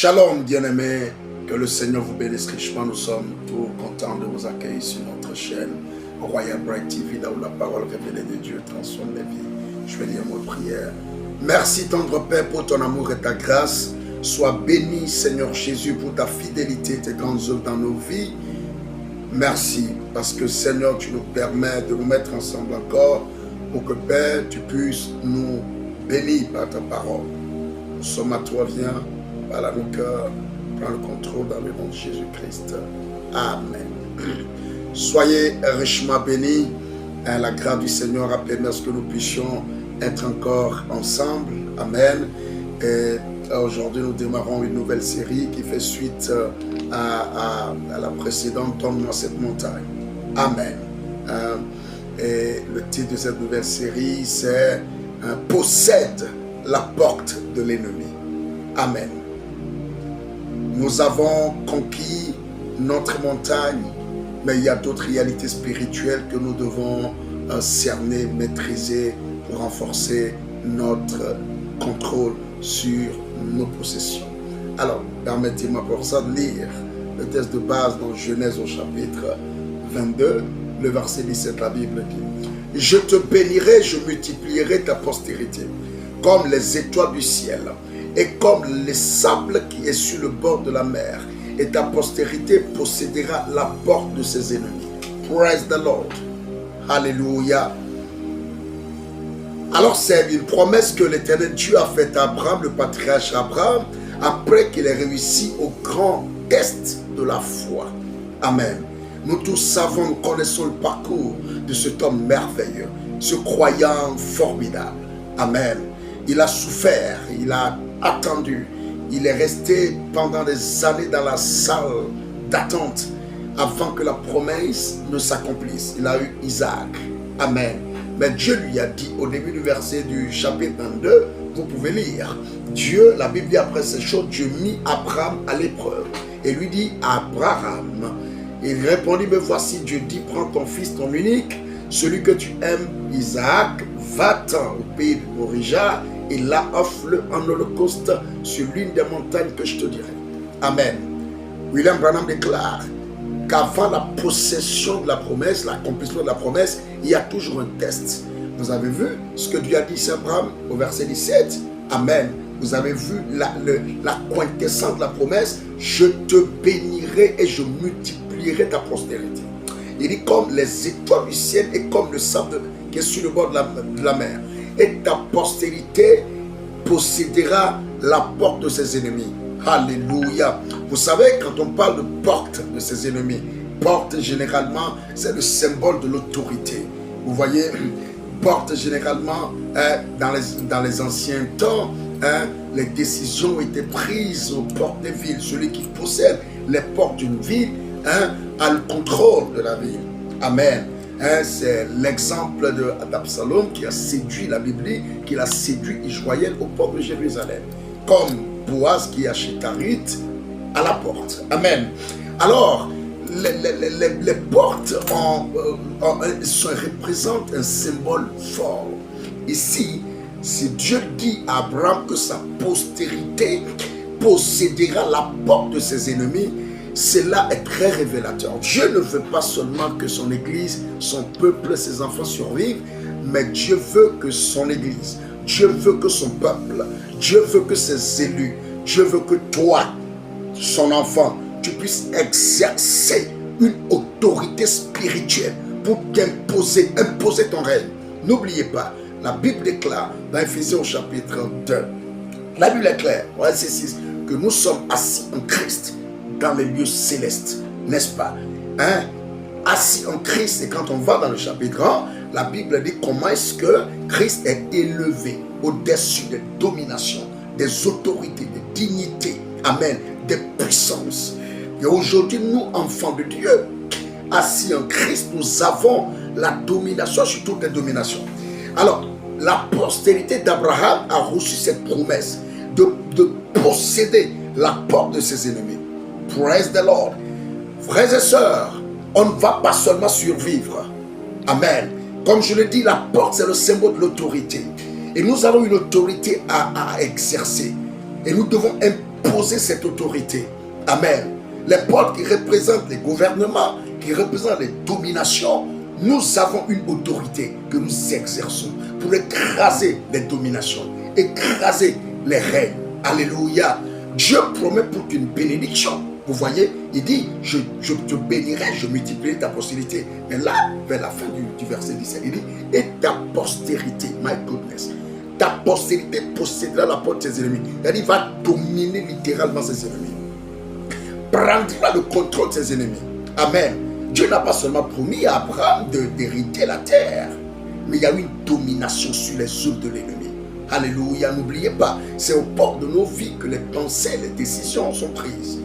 Shalom, bien-aimés, que le Seigneur vous bénisse richement. Nous sommes tout contents de vous accueillir sur notre chaîne Royal Bright TV, là où la parole révélée de Dieu transforme les vies. Je vais lire mon prière. Merci, tendre Père, pour ton amour et ta grâce. Sois béni, Seigneur Jésus, pour ta fidélité et tes grandes œuvres dans nos vies. Merci, parce que, Seigneur, tu nous permets de nous mettre ensemble encore pour que, Père, tu puisses nous bénir par ta parole. Nous sommes à toi, viens. Voilà nos cœurs, prends le contrôle dans le nom de Jésus-Christ. Amen. Soyez richement bénis. La grâce du Seigneur a permis à ce que nous puissions être encore ensemble. Amen. Et aujourd'hui, nous démarrons une nouvelle série qui fait suite à la précédente, Donne-moi cette montagne. Amen. Et le titre de cette nouvelle série, c'est Possède la porte de l'ennemi. Amen. Nous avons conquis notre montagne, mais il y a d'autres réalités spirituelles que nous devons cerner, maîtriser pour renforcer notre contrôle sur nos possessions. Alors, permettez-moi pour ça de lire le texte de base dans Genèse au chapitre 22, le verset 17, la Bible dit « Je te bénirai, je multiplierai ta postérité, comme les étoiles du ciel, et comme les sables qui est sur le bord de la mer, et ta postérité possédera la porte de ses ennemis. » Praise the Lord. Alléluia. Alors c'est une promesse que l'Éternel Dieu a faite à Abraham, le patriarche Abraham, après qu'il ait réussi au grand test de la foi. Amen. Nous tous savons, nous connaissons le parcours de cet homme merveilleux, ce croyant formidable. Amen. Il a souffert, il a attendu, il est resté pendant des années dans la salle d'attente avant que la promesse ne s'accomplisse. Il a eu Isaac. Amen. Mais Dieu lui a dit au début du verset du chapitre 22, vous pouvez lire, Dieu, la Bible dit après ces choses, Dieu mit Abraham à l'épreuve et lui dit, Abraham, il répondit, me voici, Dieu dit, prends ton fils, ton unique, celui que tu aimes, Isaac, va-t'en au pays de Moriah, et là offre-le en holocauste sur l'une des montagnes que je te dirai. Amen. William Branham déclare qu'avant la possession de la promesse, l'accomplissement de la promesse, il y a toujours un test. Vous avez vu ce que Dieu a dit à Abraham au verset 17. Amen. Vous avez vu la quintessence de la promesse. Je te bénirai et je multiplierai ta postérité. Il dit comme les étoiles du ciel et comme le sable qui est sur le bord de la mer. Et ta postérité possédera la porte de ses ennemis. Alléluia. Vous savez, quand on parle de porte de ses ennemis, porte généralement, c'est le symbole de l'autorité. Vous voyez, porte généralement, dans les anciens temps, les décisions étaient prises aux portes des villes. Celui qui possède les portes d'une ville a le contrôle de la ville. Amen. C'est l'exemple d'Absalom qui a séduit la Bible, qui a séduit Israël aux portes de Jérusalem. Comme Boaz qui a chez Tarit à la porte. Amen. Alors, les portes représentent un symbole fort. Ici, si Dieu dit à Abraham que sa postérité possédera la porte de ses ennemis, cela est très révélateur. Dieu ne veut pas seulement que son église, son peuple, ses enfants survivent, mais Dieu veut que son église, Dieu veut que son peuple, Dieu veut que ses élus, Dieu veut que toi, son enfant, tu puisses exercer une autorité spirituelle pour imposer ton règne. N'oubliez pas, la Bible déclare dans Éphésiens au chapitre 2, la Bible est claire, verset 6, que nous sommes assis en Christ dans les lieux célestes, n'est-ce pas? Assis en Christ, et quand on va dans le chapitre 1, la Bible dit comment est-ce que Christ est élevé au-dessus des dominations, des autorités, des dignités, amen, des puissances. Et aujourd'hui, nous, enfants de Dieu, assis en Christ, nous avons la domination sur toutes les dominations. Alors, la postérité d'Abraham a reçu cette promesse de posséder la porte de ses ennemis. Praise the Lord. Frères et sœurs, on ne va pas seulement survivre. Amen. Comme je le dis, la porte, c'est le symbole de l'autorité. Et nous avons une autorité à exercer. Et nous devons imposer cette autorité. Amen. Les portes qui représentent les gouvernements, qui représentent les dominations, nous avons une autorité que nous exerçons pour écraser les dominations, écraser les règnes. Alléluia. Dieu promet pour qu'une bénédiction. Vous voyez, il dit, je te bénirai, je multiplierai ta postérité. Mais là, vers la fin du verset 17, il dit, et ta postérité, my goodness, ta postérité possédera la porte de ses ennemis. Il va dominer littéralement ses ennemis. Prendra le contrôle de ses ennemis. Amen. Dieu n'a pas seulement promis à Abraham d'hériter la terre, mais il y a une domination sur les œuvres de l'ennemi. Alléluia, n'oubliez pas, c'est aux portes de nos vies que les pensées, les décisions sont prises.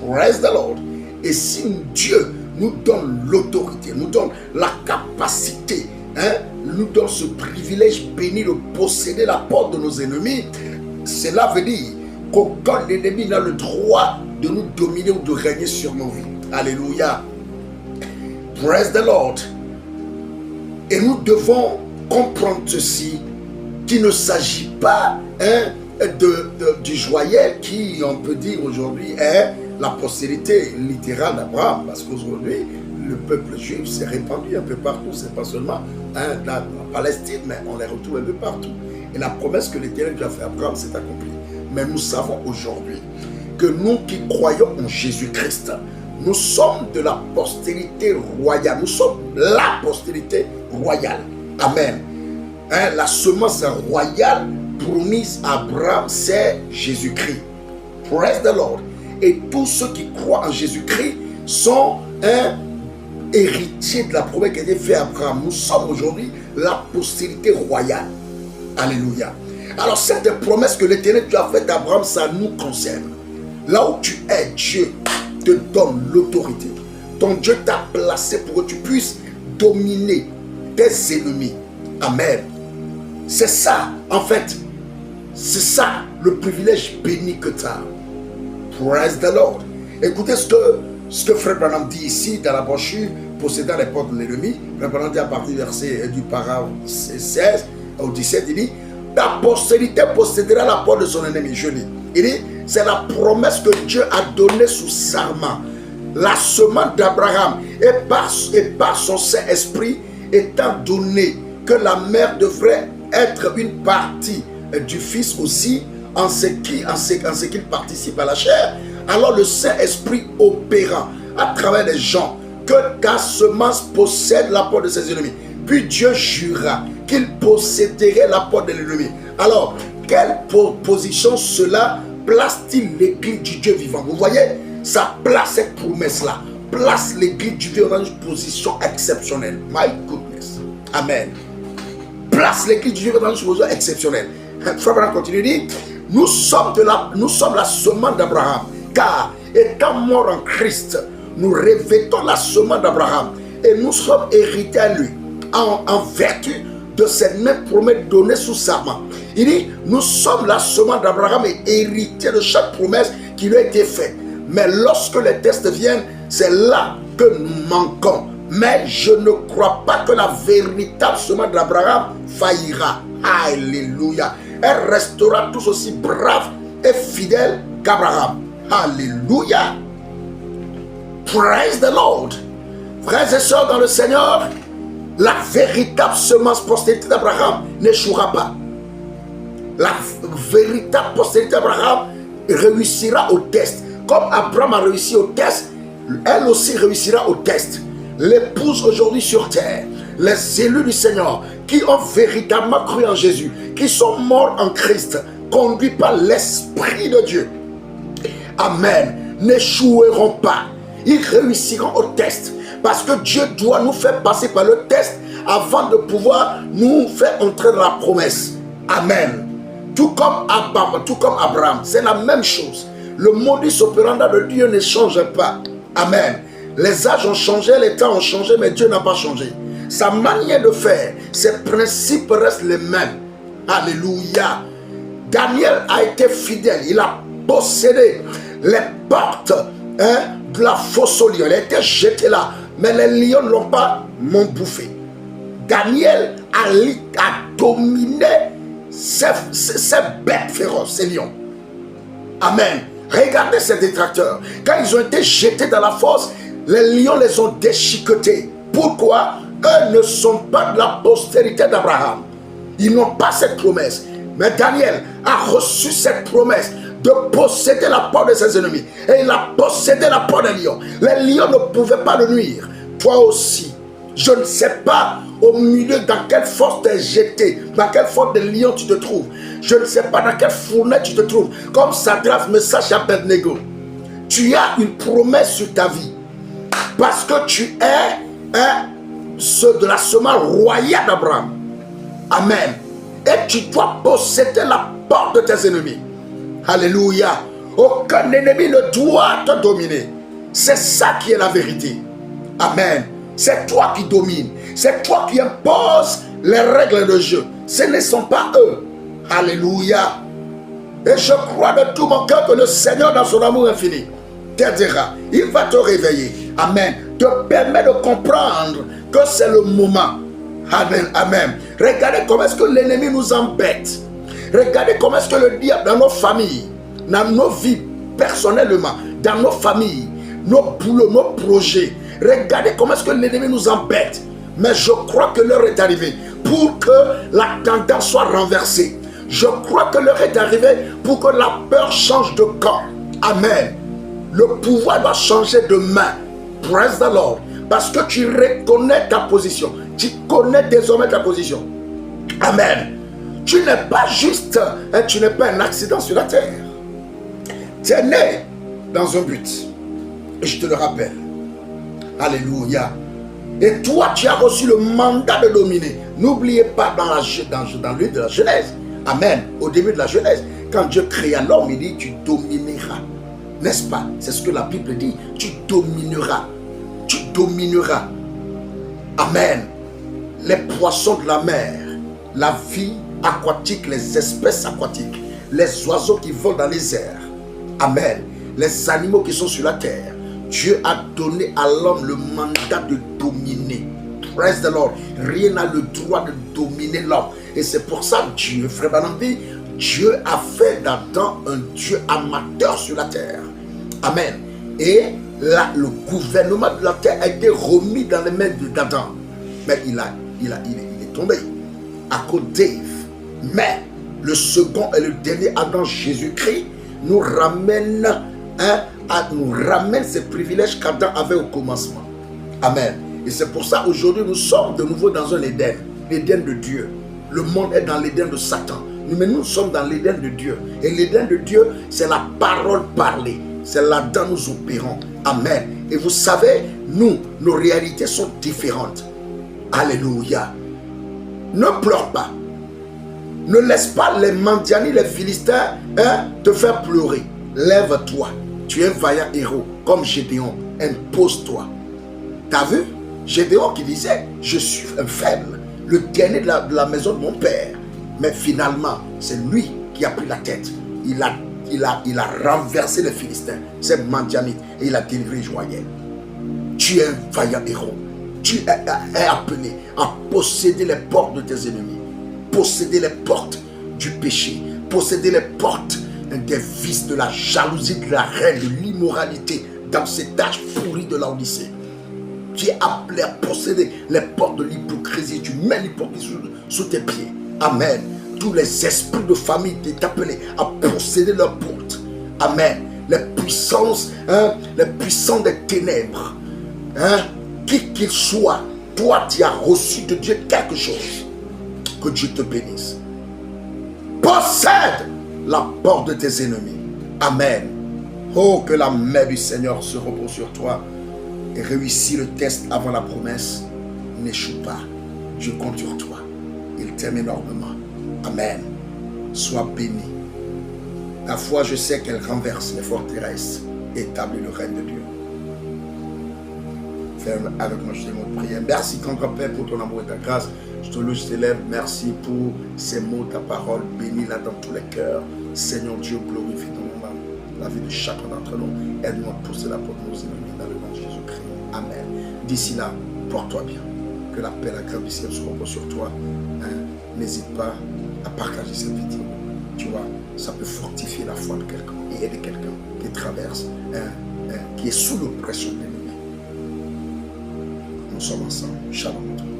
Praise the Lord. Et si Dieu nous donne l'autorité, nous donne la capacité, nous donne ce privilège béni de posséder la porte de nos ennemis, cela veut dire qu'aucun ennemi n'a le droit de nous dominer ou de régner sur nos vies. Alléluia. Praise the Lord. Et nous devons comprendre ceci, qu'il ne s'agit pas du joyel qui, on peut dire aujourd'hui, est la postérité littérale d'Abraham. Parce qu'aujourd'hui, le peuple juif s'est répandu un peu partout. Ce n'est pas seulement la Palestine, mais on les retrouve un peu partout. Et la promesse que l'Éternel a fait à Abraham s'est accomplie. Mais nous savons aujourd'hui que nous qui croyons en Jésus-Christ, nous sommes de la postérité royale. Nous sommes la postérité royale. Amen. La semence royale promise à Abraham, c'est Jésus-Christ. Praise the Lord. Et tous ceux qui croient en Jésus-Christ sont héritiers de la promesse qui a été faite à Abraham. Nous sommes aujourd'hui la postérité royale. Alléluia. Alors cette promesse que l'Éternel a faite à Abraham, ça nous concerne. Là où tu es, Dieu te donne l'autorité. Ton Dieu t'a placé pour que tu puisses dominer tes ennemis. Amen. C'est ça, en fait, c'est ça le privilège béni que tu as. Praise the Lord. Écoutez ce que Frère Branham dit ici dans la brochure possédant les portes de l'ennemi. Frère Branham dit à partir du verset du paragraphe 16 au 17, il dit, ta postérité possédera la porte de son ennemi. Je lis. Il dit, c'est la promesse que Dieu a donnée sous serment. La semence d'Abraham et par son Saint-Esprit étant donné que la mère devrait être une partie du Fils aussi en ce qu'il participe à la chair, alors le Saint-Esprit opérant à travers les gens que ta semence possède la porte de ses ennemis. Puis Dieu jura qu'il posséderait la porte de l'ennemi. Alors, quelle position cela place-t-il l'Église du Dieu vivant? Vous voyez, ça place cette promesse-là, place l'Église du Dieu dans une position exceptionnelle. My goodness. Amen. Place l'Église du Dieu dans une position exceptionnelle. Frère Branham continue, dit, nous sommes la semence d'Abraham, car étant morts en Christ, nous revêtons la semence d'Abraham et nous sommes hérités à lui en vertu de cette même promesse donnée sous serment. Il dit, nous sommes la semence d'Abraham et héritiers de chaque promesse qui lui a été faite. Mais lorsque les tests viennent, c'est là que nous manquons. Mais je ne crois pas que la véritable semence d'Abraham faillira. Alléluia. Elle restera tous aussi brave et fidèle qu'Abraham. Alléluia. Praise the Lord. Frères et sœurs dans le Seigneur, la véritable semence postérité d'Abraham n'échouera pas. La véritable postérité d'Abraham réussira au test. Comme Abraham a réussi au test, elle aussi réussira au test. L'épouse aujourd'hui sur terre, les élus du Seigneur qui ont véritablement cru en Jésus, qui sont morts en Christ, conduits par l'Esprit de Dieu, amen, n'échoueront pas. Ils réussiront au test. Parce que Dieu doit nous faire passer par le test avant de pouvoir nous faire entrer dans la promesse. Amen. Tout comme Abraham, c'est la même chose. Le modus operandi de Dieu ne change pas. Amen. Les âges ont changé, les temps ont changé, mais Dieu n'a pas changé. Sa manière de faire, ses principes restent les mêmes. Alléluia. Daniel a été fidèle. Il a possédé les portes de la fosse aux lions. Il a été jeté là, mais les lions ne l'ont pas bouffé. Daniel a dominé ces bêtes féroces, ces lions. Amen. Regardez ces détracteurs. Quand ils ont été jetés dans la fosse, les lions les ont déchiquetés. Pourquoi? Eux ne sont pas de la postérité d'Abraham. Ils n'ont pas cette promesse. Mais Daniel a reçu cette promesse de posséder la porte de ses ennemis. Et il a possédé la porte des lions. Les lions ne pouvaient pas le nuire. Toi aussi, je ne sais pas au milieu dans quelle force tu es jeté, dans quelle force de lion tu te trouves. Je ne sais pas dans quelle fournaise tu te trouves. Comme Sadrach, Meshach et Abednego. Tu as une promesse sur ta vie. Parce que tu es de la semence royale d'Abraham. Amen. Et tu dois posséder la porte de tes ennemis. Alléluia. Aucun ennemi ne doit te dominer. C'est ça qui est la vérité. Amen. C'est toi qui domines. C'est toi qui imposes les règles de jeu. Ce ne sont pas eux. Alléluia. Et je crois de tout mon cœur que le Seigneur, dans son amour infini, t'aidera. Il va te réveiller. Amen. Te permet de comprendre que c'est le moment. Amen. Amen. Regardez comment est-ce que l'ennemi nous embête. Regardez comment est-ce que le diable, dans nos familles, dans nos vies personnellement, dans nos familles, nos boulots, nos projets, regardez comment est-ce que l'ennemi nous embête. Mais je crois que l'heure est arrivée pour que la tendance soit renversée. Je crois que l'heure est arrivée pour que la peur change de camp. Amen. Le pouvoir doit changer de main. Praise the Lord. Parce que tu reconnais ta position. Tu connais désormais ta position. Amen. Tu n'es pas juste, tu n'es pas un accident sur la terre. Tu es né dans un but. Et je te le rappelle. Alléluia. Et toi, tu as reçu le mandat de dominer. N'oubliez pas dans le livre de la Genèse. Amen. Au début de la Genèse, quand Dieu créa l'homme, il dit tu domineras. N'est-ce pas? C'est ce que la Bible dit. Tu domineras. Tu domineras. Amen. Les poissons de la mer, la vie aquatique, les espèces aquatiques, les oiseaux qui volent dans les airs. Amen. Les animaux qui sont sur la terre. Dieu a donné à l'homme le mandat de dominer. Praise the Lord. Rien n'a le droit de dominer l'homme. Et c'est pour ça que Dieu, frère Banambi, Dieu a fait d'Adam un Dieu amateur sur la terre. Amen. Et là, le gouvernement de la terre a été remis dans les mains d'Adam. Mais il est tombé à cause d'Ève. Mais le second et le dernier Adam, Jésus-Christ, nous ramène ces privilèges qu'Adam avait au commencement. Amen. Et c'est pour ça aujourd'hui nous sommes de nouveau dans un Éden, l'Éden de Dieu. Le monde est dans l'Éden de Satan. Mais nous sommes dans l'Éden de Dieu. Et l'Éden de Dieu, c'est la parole parlée. C'est là-dedans nous opérons. Amen. Et vous savez, nos réalités sont différentes. Alléluia. Ne pleure pas. Ne laisse pas les Mandiani, les Philistins te faire pleurer. Lève-toi. Tu es un vaillant héros comme Gédéon. Impose-toi. T'as vu? Gédéon qui disait, je suis un faible, le dernier de la maison de mon père. Mais finalement, c'est lui qui a pris la tête. Il a renversé les Philistins, c'est Mandianites, et il a délivré Joël. Tu es un vaillant héros. Tu es appelé à posséder les portes de tes ennemis. Posséder les portes du péché. Posséder les portes des vices, de la jalousie, de la haine, de l'immoralité, dans cet âge pourri de la Odyssée. Tu es appelé à posséder les portes de l'hypocrisie. Tu mets l'hypocrisie sous tes pieds. Amen. Tous les esprits de famille t'es appelé à posséder leurs portes. Amen. Les puissances des ténèbres, qui qu'ils soient, toi tu as reçu de Dieu quelque chose. Que Dieu te bénisse. Possède la porte de tes ennemis. Amen. Oh, que la main du Seigneur se repose sur toi et réussis le test avant la promesse. N'échoue pas. Je compte sur toi. Il t'aime énormément. Amen. Sois béni. La foi, je sais qu'elle renverse les forteresses et établit le règne de Dieu. Ferme avec moi, je te mot de prière. Merci, grand Père, pour ton amour et ta grâce. Je te loue, je t'élève. Merci pour ces mots, ta parole. Bénis-la dans tous les cœurs. Seigneur Dieu, glorifie ton nom, la vie de chacun d'entre nous. Aide-nous à pousser la porte de nos ennemis dans le nom de Jésus-Christ. Amen. D'ici là, porte-toi bien. Que la paix, la grâce du ciel se repose sur toi. N'hésite pas à partager cette vidéo. tu vois, ça peut fortifier la foi de quelqu'un et aider quelqu'un qui traverse, qui est sous l'oppression de l'ennemi. Nous sommes ensemble. Shalom.